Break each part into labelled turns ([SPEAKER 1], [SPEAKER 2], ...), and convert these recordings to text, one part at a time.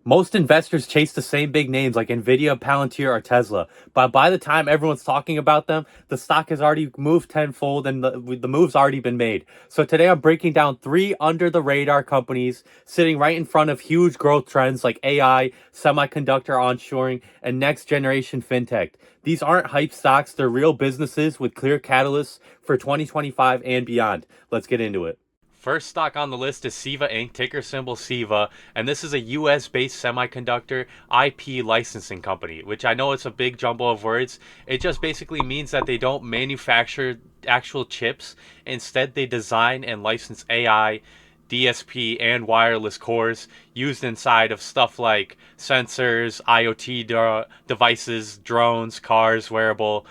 [SPEAKER 1] Most investors chase the same big names like Nvidia, Palantir, or Tesla, but by the time everyone's talking about them, the stock has already moved tenfold and the move's already been made. So today I'm breaking down three under the radar companies sitting right in front of huge growth trends like AI, semiconductor onshoring, and next generation fintech. These aren't hype stocks, they're real businesses with clear catalysts for 2025 and beyond. Let's get into it. First stock on the list is CEVA Inc., ticker symbol CEVA, and this is a US based semiconductor IP licensing company, which I know it's a big jumble of words. It just basically means that they don't manufacture actual chips. Instead, they design and license AI, DSP, and wireless cores used inside of stuff like sensors, IoT devices, drones, cars, wearable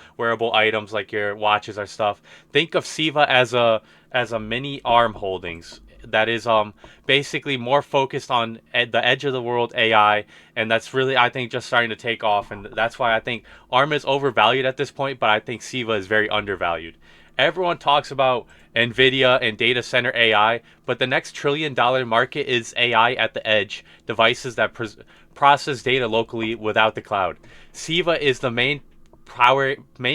[SPEAKER 1] items like your watches or stuff. Think of CEVA as a mini ARM Holdings that is basically more focused on the edge of the world AI, and that's really, I think, just starting to take off, and that's why I think ARM is overvalued at this point, but I think CEVA is very undervalued. Everyone talks about Nvidia and data center AI, but the next $1 trillion market is AI at the edge, devices that process data locally without the cloud. CEVA is the main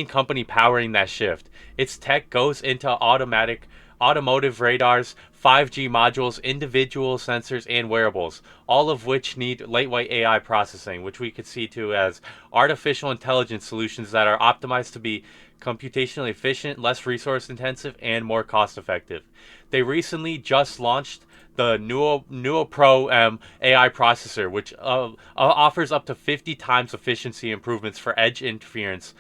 [SPEAKER 1] company powering that shift. Its tech goes into automotive radars, 5G modules, individual sensors, and wearables, all of which need lightweight AI processing, which we could see too as artificial intelligence solutions that are optimized to be computationally efficient, less resource intensive, and more cost effective. They recently just launched the Nuo Pro AI processor, which offers up to 50 times efficiency improvements for edge interference,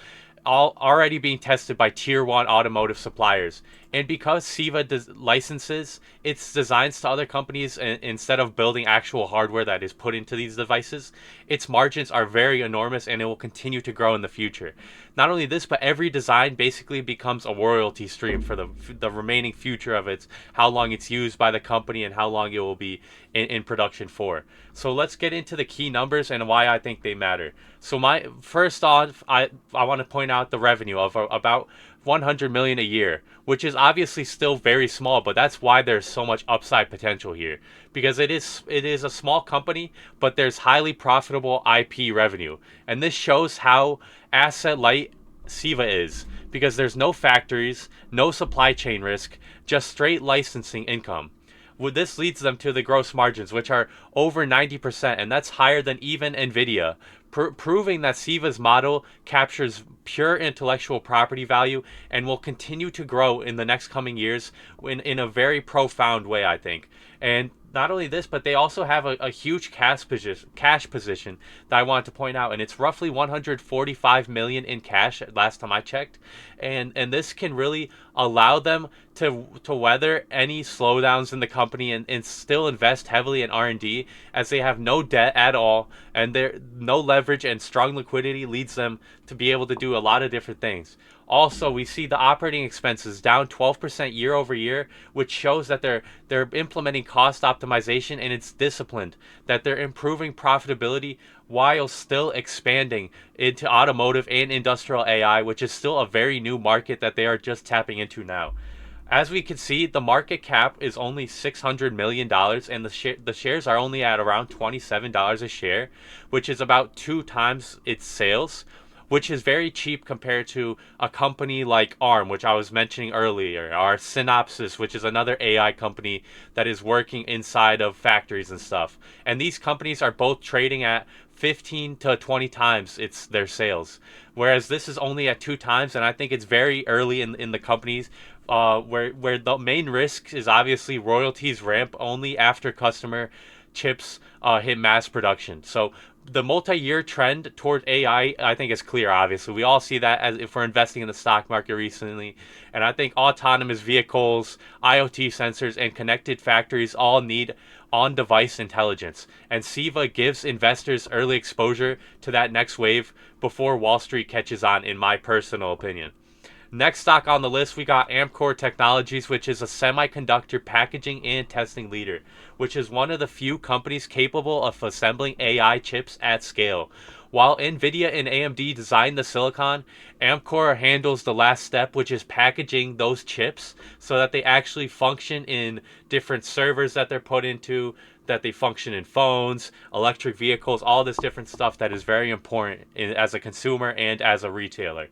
[SPEAKER 1] all already being tested by tier one automotive suppliers. And because CEVA licenses its designs to other companies instead of building actual hardware that is put into these devices, its margins are very enormous and it will continue to grow in the future. Not only this, but every design basically becomes a royalty stream for the remaining future of its how long it's used by the company and how long it will be in production for. So let's get into the key numbers and why I think they matter. So my first off, I want to point out the revenue of about 100 million a year, which is obviously still very small, but that's why there's so much upside potential here, because it is a small company, but there's highly profitable IP revenue, and this shows how asset light CEVA is, because there's no factories, no supply chain risk, just straight licensing income. Well, this leads them to the gross margins, which are over 90%, and that's higher than even Nvidia, proving that CEVA's model captures pure intellectual property value and will continue to grow in the next coming years in a very profound way, I think. And not only this, but they also have a huge cash position that I want to point out, and it's roughly 145 million in cash last time I checked, and this can really allow them to weather any slowdowns in the company and still invest heavily in R&D, as they have no debt at all, and their no leverage and strong liquidity leads them to be able to do a lot of different things. Also, we see the operating expenses down 12% year over year, which shows that they're implementing cost optimization, and it's disciplined, that they're improving profitability while still expanding into automotive and industrial AI, which is still a very new market that they are just tapping into now. As we can see, the market cap is only $600 million, and the shares are only at around $27 a share, which is about 2 times its sales, which is very cheap compared to a company like ARM, which I was mentioning earlier, or Synopsys, which is another AI company that is working inside of factories and stuff. And these companies are both trading at 15 to 20 times their sales, whereas this is only at 2 times, and I think it's very early in the companies, where the main risk is obviously royalties ramp only after customer chips hit mass production. So the multi-year trend toward AI, I think, is clear. Obviously, we all see that as if we're investing in the stock market recently, and I think autonomous vehicles, IoT sensors, and connected factories all need on-device intelligence, and CEVA gives investors early exposure to that next wave before Wall Street catches on, in my personal opinion. Next stock on the list, we got Amkor Technologies, which is a semiconductor packaging and testing leader, which is one of the few companies capable of assembling AI chips at scale. While Nvidia and AMD design the silicon, Amkor handles the last step, which is packaging those chips so that they actually function in different servers that they're put into, that they function in phones, electric vehicles, all this different stuff that is very important as a consumer and as a retailer.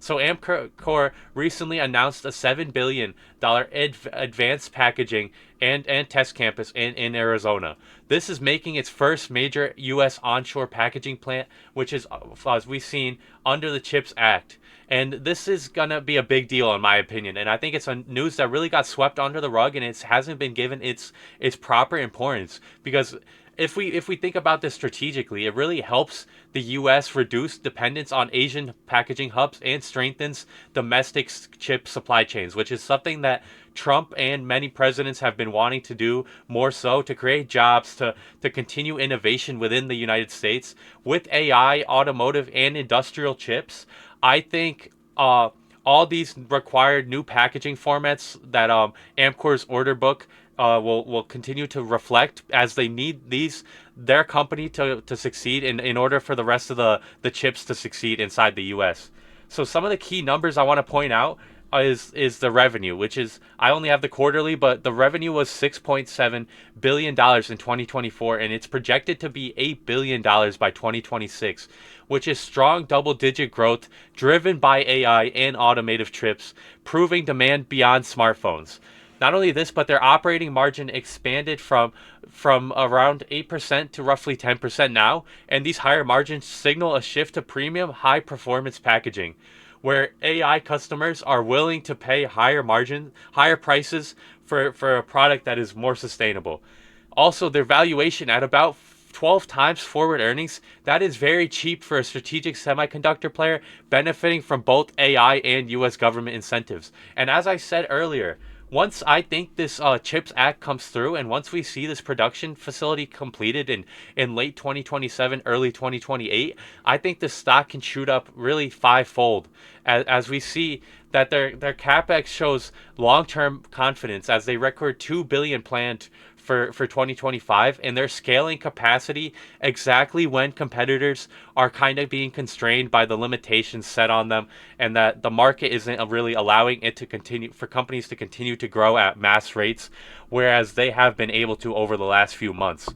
[SPEAKER 1] So Amkor recently announced a $7 billion advanced packaging and test campus in Arizona. This is making its first major U.S. onshore packaging plant, which is, as we've seen, under the CHIPS Act. And this is going to be a big deal, in my opinion. And I think it's a news that really got swept under the rug, and it hasn't been given its proper importance. Because if we think about this strategically, it really helps the U.S. reduce dependence on Asian packaging hubs and strengthens domestic chip supply chains, which is something that Trump and many presidents have been wanting to do more so to create jobs, to continue innovation within the United States. With AI, automotive, and industrial chips, I think all these required new packaging formats that Amcor's order book will continue to reflect as they need their company to succeed in order for the rest of the chips to succeed inside the US. So some of the key numbers I want to point out is the revenue, which is, I only have the quarterly, but the revenue was $6.7 billion in 2024, and it's projected to be $8 billion by 2026, which is strong double-digit growth driven by AI and automotive chips, proving demand beyond smartphones. Not only this, but their operating margin expanded from around 8% to roughly 10% now, and these higher margins signal a shift to premium high performance packaging, where AI customers are willing to pay higher prices for a product that is more sustainable. Also, their valuation at about 12 times forward earnings, that is very cheap for a strategic semiconductor player benefiting from both AI and US government incentives. And as I said earlier, once I think this CHIPS Act comes through, and once we see this production facility completed in late 2027, early 2028, I think the stock can shoot up really fivefold as we see that their capex shows long-term confidence as they record $2 billion planned for 2025, and they're scaling capacity exactly when competitors are kind of being constrained by the limitations set on them, and that the market isn't really allowing it to continue, for companies to continue to grow at mass rates, whereas they have been able to over the last few months.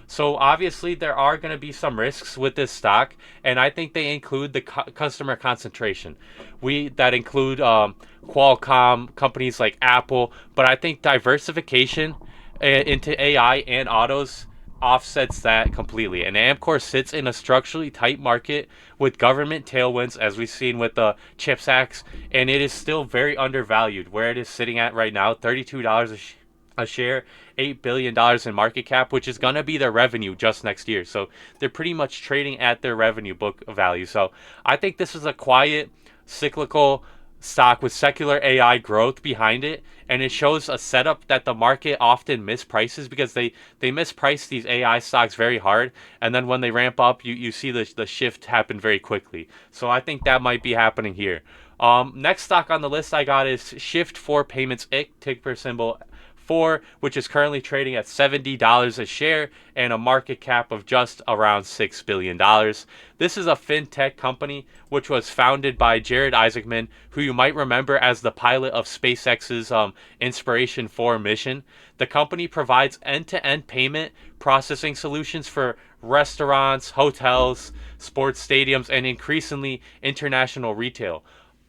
[SPEAKER 1] So obviously there are going to be some risks with this stock, and I think they include the customer concentration. That include Qualcomm, companies like Apple, but I think diversification into AI and autos offsets that completely. And Amkor sits in a structurally tight market with government tailwinds, as we've seen with the CHIPS Acts, and it is still very undervalued where it is sitting at right now, $32 a share, $8 billion in market cap, which is going to be their revenue just next year. So they're pretty much trading at their revenue book value. So I think this is a quiet, cyclical stock with secular AI growth behind it, and it shows a setup that the market often misprices because they misprice these AI stocks very hard, and then when they ramp up, you see the shift happen very quickly. So I think that might be happening here. Next stock on the list I got is Shift4 Payments, ticker symbol 4, which is currently trading at $70 a share and a market cap of just around $6 billion. This is a fintech company which was founded by Jared Isaacman, who you might remember as the pilot of SpaceX's Inspiration 4 mission. The company provides end-to-end payment processing solutions for restaurants, hotels, sports stadiums, and increasingly international retail.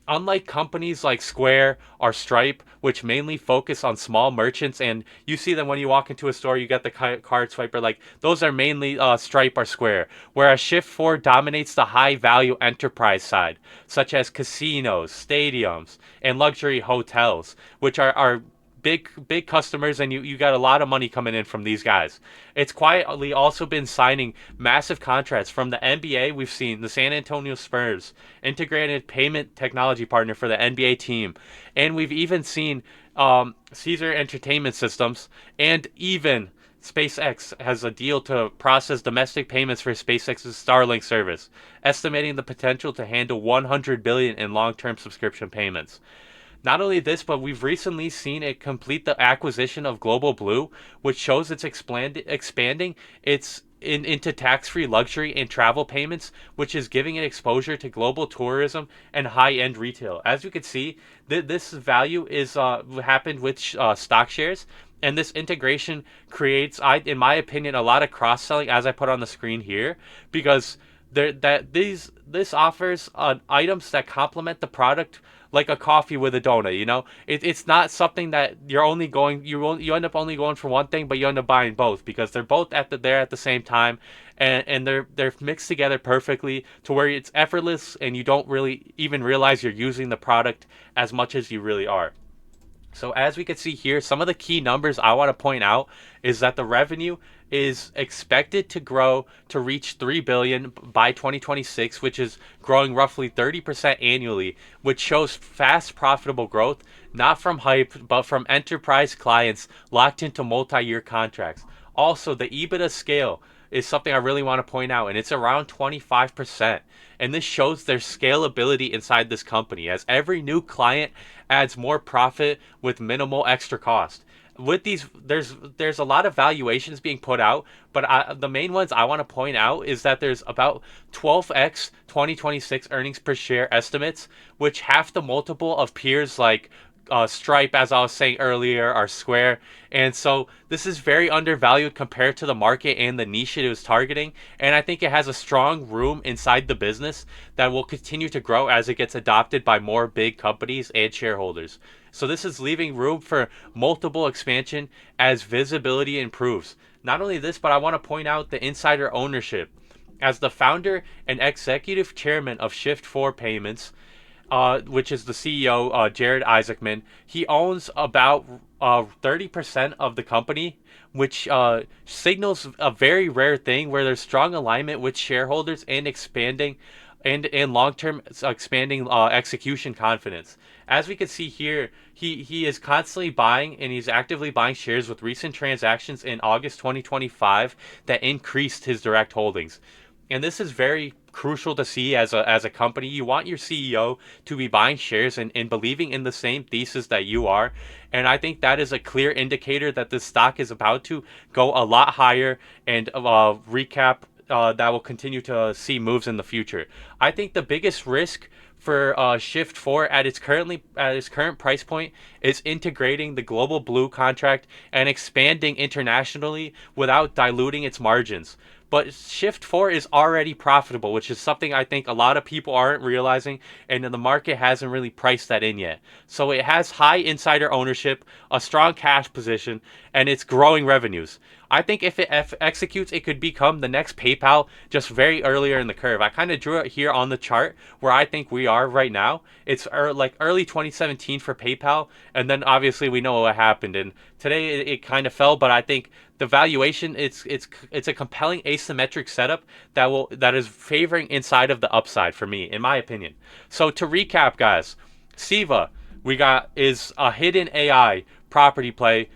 [SPEAKER 1] Unlike companies like Square or Stripe, which mainly focus on small merchants, and you see them when you walk into a store, you get the card swiper, like those are mainly Stripe or Square, whereas Shift4 dominates the high-value enterprise side, such as casinos, stadiums, and luxury hotels, which are big customers, and you got a lot of money coming in from these guys. It's quietly also been signing massive contracts from the NBA. We've seen the San Antonio Spurs, integrated payment technology partner for the NBA team, and we've even seen Caesar Entertainment Systems, and even SpaceX has a deal to process domestic payments for SpaceX's Starlink service, estimating the potential to handle 100 billion in long-term subscription payments. Not only this, but we've recently seen it complete the acquisition of Global Blue, which shows it's expanding into tax-free luxury and travel payments, which is giving it exposure to global tourism and high-end retail. As you can see, this value is happened with stock shares, and this integration creates, in my opinion, a lot of cross-selling, as I put on the screen here, because this offers items that complement the product like a coffee with a donut. It's not something that you end up only going for one thing, but you end up buying both because they're both there at the same time, and they're mixed together perfectly to where it's effortless and you don't really even realize you're using the product as much as you really are. So as we can see here, some of the key numbers I want to point out is that the revenue is expected to grow to reach 3 billion by 2026, which is growing roughly 30% annually, which shows fast profitable growth, not from hype, but from enterprise clients locked into multi-year contracts. Also, the EBITDA scale is something I really want to point out, and it's around 25%. And this shows their scalability inside this company, as every new client adds more profit with minimal extra cost. With these, there's a lot of valuations being put out, but the main ones I want to point out is that there's about 12x 2026 earnings per share estimates, which half the multiple of peers like Stripe, as I was saying earlier, are Square. And so this is very undervalued compared to the market and the niche it is targeting. And I think it has a strong room inside the business that will continue to grow as it gets adopted by more big companies and shareholders. So this is leaving room for multiple expansion as visibility improves. Not only this, but I want to point out the insider ownership. As the founder and executive chairman of Shift4 Payments, which is the CEO, Jared Isaacman. He owns about 30% of the company, which signals a very rare thing where there's strong alignment with shareholders and expanding and long-term expanding execution confidence. As we can see here, he is constantly buying and he's actively buying shares with recent transactions in August 2025 that increased his direct holdings. And this is very crucial to see as a company. You want your CEO to be buying shares and believing in the same thesis that you are. And I think that is a clear indicator that this stock is about to go a lot higher and recap that will continue to see moves in the future. I think the biggest risk for Shift 4 at its current price point is integrating the Global Blue contract and expanding internationally without diluting its margins. But Shift 4 is already profitable, which is something I think a lot of people aren't realizing, and the market hasn't really priced that in yet. So it has high insider ownership, a strong cash position, and it's growing revenues. I think if it executes, it could become the next PayPal just very earlier in the curve. I kind of drew it here on the chart where I think we are right now. It's like early 2017 for PayPal, and then obviously we know what happened. And today it kind of fell, but I think the valuation it's a compelling asymmetric setup that is favoring inside of the upside for me, in my opinion. So to recap, guys, CEVA we got is a hidden AI property play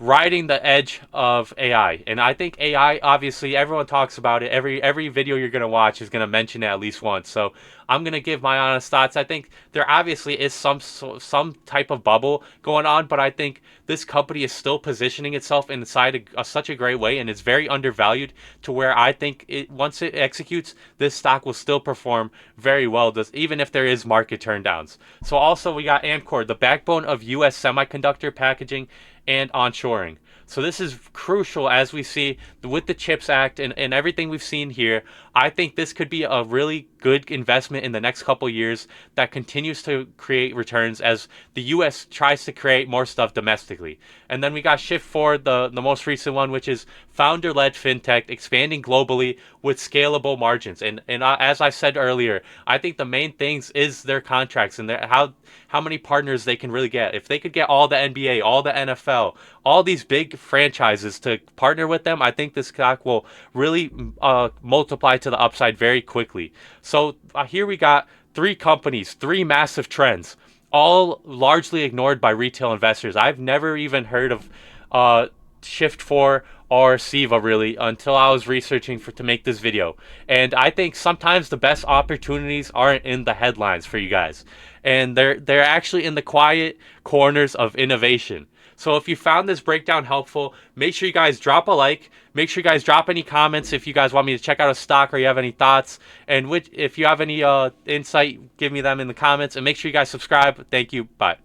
[SPEAKER 1] riding the edge of AI. And I think AI, obviously, everyone talks about it. Every video you're gonna watch is gonna mention it at least once. So I'm gonna give my honest thoughts. I think there obviously is some type of bubble going on, but I think this company is still positioning itself inside such a great way, and it's very undervalued to where I think once it executes, this stock will still perform very well, even if there is market turndowns. So also we got Amkor, the backbone of U.S. semiconductor packaging and onshoring. So this is crucial as we see with the CHIPS Act and everything we've seen here. I think this could be a really good investment in the next couple years that continues to create returns as the U.S. tries to create more stuff domestically. And then we got Shift4, the most recent one, which is founder-led fintech expanding globally with scalable margins. And as I said earlier, I think the main things is their contracts and how many partners they can really get. If they could get all the NBA, all the NFL, all these big franchises to partner with them, I think this stock will really multiply to the upside very quickly. So here we got three companies, three massive trends, all largely ignored by retail investors. I've never even heard of Shift4 or CEVA really until I was researching to make this video. And I think sometimes the best opportunities aren't in the headlines for you guys. And they're actually in the quiet corners of innovation. So if you found this breakdown helpful, make sure you guys drop a like. Make sure you guys drop any comments if you guys want me to check out a stock or you have any thoughts. And if you have any insight, give me them in the comments. And make sure you guys subscribe. Thank you. Bye.